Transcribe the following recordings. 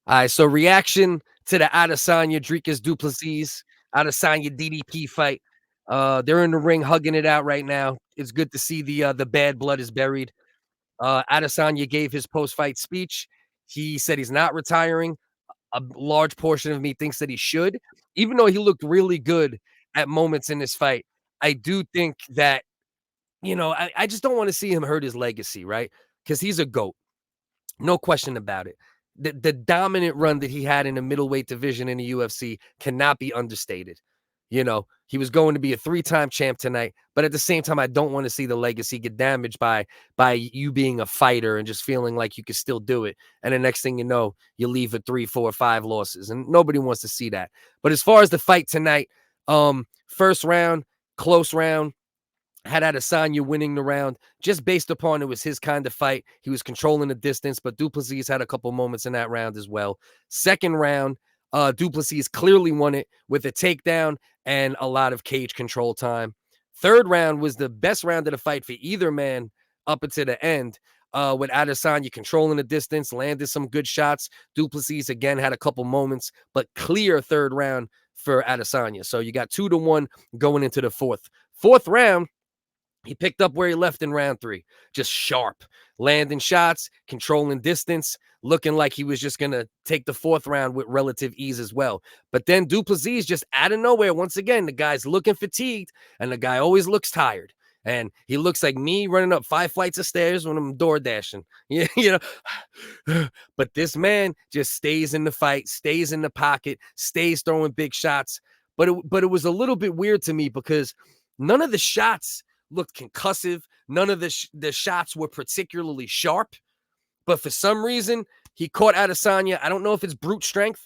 All right, so reaction to the Adesanya Dricus Du Plessis Adesanya DDP fight. They're in the ring hugging it out right now. It's good to see the bad blood is buried. Adesanya gave his post-fight speech. He said he's not retiring. A large portion of me thinks that he should, even though he looked really good at moments in this fight. I do think that, I just don't want to see him hurt his legacy, right? Because he's a GOAT. No question about it. The dominant run that he had in the middleweight division in the UFC cannot be understated. He was going to be a three-time champ tonight, but at the same time, I don't want to see the legacy get damaged by you being a fighter and just feeling like you can still do it. And the next thing you know, you leave with 3, 4, 5 losses, and nobody wants to see that. But as far as the fight tonight, first round, close round, had Adesanya winning the round just based upon it was his kind of fight. He was controlling the distance, but Du Plessis had a couple moments in that round as well. Second round, Du Plessis clearly won it with a takedown and a lot of cage control time. Third round was the best round of the fight for either man up until the end. With Adesanya controlling the distance, landed some good shots. Du Plessis again had a couple moments, but clear third round for Adesanya. So you got 2-1 going into the fourth. Fourth round, he picked up where he left in round 3, just sharp, landing shots, controlling distance, looking like he was just going to take the fourth round with relative ease as well. But then Du Plessis just out of nowhere, once again, the guy's looking fatigued, and the guy always looks tired. And he looks like me running up 5 flights of stairs when I'm door dashing. But this man just stays in the fight, stays in the pocket, stays throwing big shots. But it was a little bit weird to me because none of the shots looked concussive. None of the shots were particularly sharp, but for some reason, he caught Adesanya. I don't know if it's brute strength.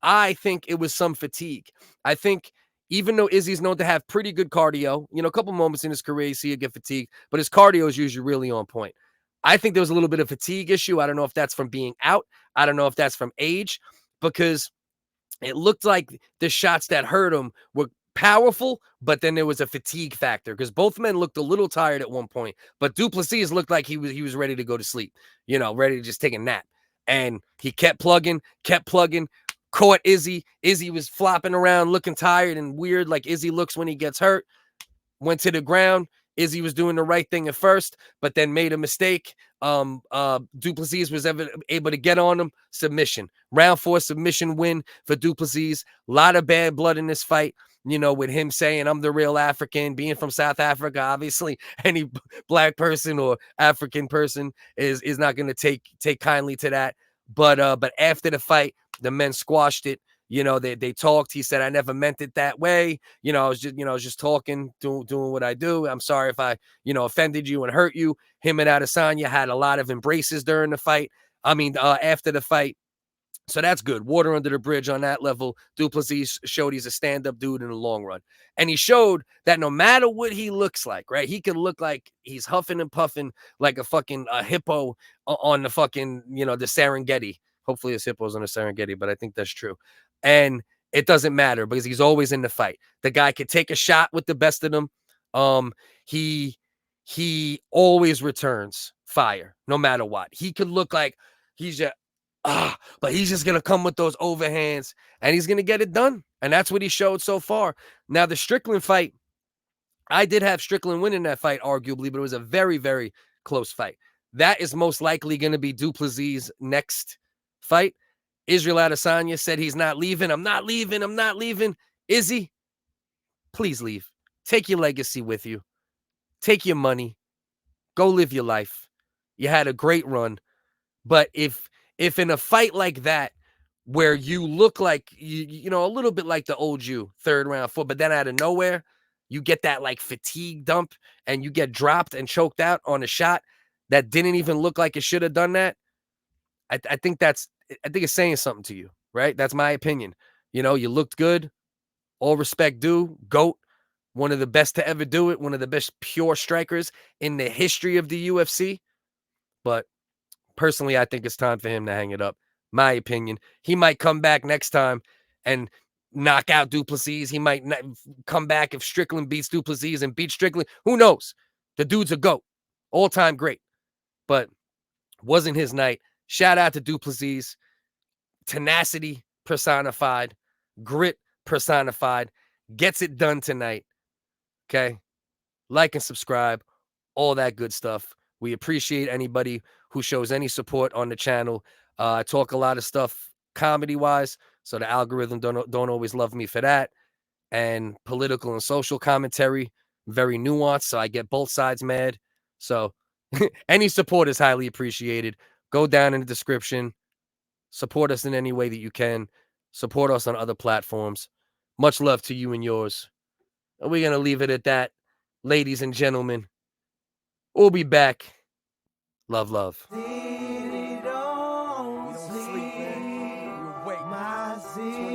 I think it was some fatigue. I think even though Izzy's known to have pretty good cardio, a couple moments in his career, you see him get fatigued, but his cardio is usually really on point. I think there was a little bit of fatigue issue. I don't know if that's from being out. I don't know if that's from age, because it looked like the shots that hurt him were powerful, but then there was a fatigue factor because both men looked a little tired at one point. But Du Plessis looked like he was ready to go to sleep, ready to just take a nap. And he kept plugging, caught Izzy. Izzy was flopping around, looking tired and weird, like Izzy looks when he gets hurt. Went to the ground. Izzy was doing the right thing at first, but then made a mistake. Du Plessis was able to get on him. Submission. Round 4 submission win for Du Plessis. A lot of bad blood in this fight. With him saying, I'm the real African, being from South Africa, obviously any black person or African person is not going to take kindly to that. But after the fight, the men squashed it. They talked. He said, I never meant it that way. I was just talking, doing what I do. I'm sorry if I, offended you and hurt you. Him and Adesanya had a lot of embraces during the fight. After the fight. So that's good. Water under the bridge on that level. Du Plessis showed he's a stand-up dude in the long run. And he showed that no matter what he looks like, right, he can look like he's huffing and puffing like a fucking hippo on the fucking, the Serengeti. Hopefully his hippo's on the Serengeti, but I think that's true. And it doesn't matter because he's always in the fight. The guy could take a shot with the best of them. He always returns fire, no matter what. He could look like he's just but he's just going to come with those overhands and he's going to get it done. And that's what he showed so far. Now, the Strickland fight, I did have Strickland winning that fight, arguably, but it was a very, very close fight. That is most likely going to be Du Plessis' next fight. Israle Adesanya said he's not leaving. I'm not leaving. Izzy, please leave. Take your legacy with you. Take your money. Go live your life. You had a great run. But if in a fight like that, where you look like, a little bit like the old you, third round, 4, but then out of nowhere, you get that like fatigue dump and you get dropped and choked out on a shot that didn't even look like it should have done that. I think it's saying something to you, right? That's my opinion. You looked good. All respect due. GOAT. One of the best to ever do it. One of the best pure strikers in the history of the UFC. But personally, I think it's time for him to hang it up. My opinion. He might come back next time and knock out Du Plessis. He might come back if Strickland beats Du Plessis and beats Strickland. Who knows? The dude's a GOAT. All-time great. But wasn't his night. Shout out to Du Plessis. tenacity personified, grit personified, gets it done tonight. Okay? Like and subscribe, all that good stuff. We appreciate anybody who shows any support on the channel. I talk a lot of stuff comedy-wise, so the algorithm don't always love me for that. And political and social commentary, very nuanced, so I get both sides mad. So any support is highly appreciated. Go down in the description. Support us in any way that you can. Support us on other platforms. Much love to you and yours. And we're going to leave it at that. Ladies and gentlemen, we'll be back. Love, love.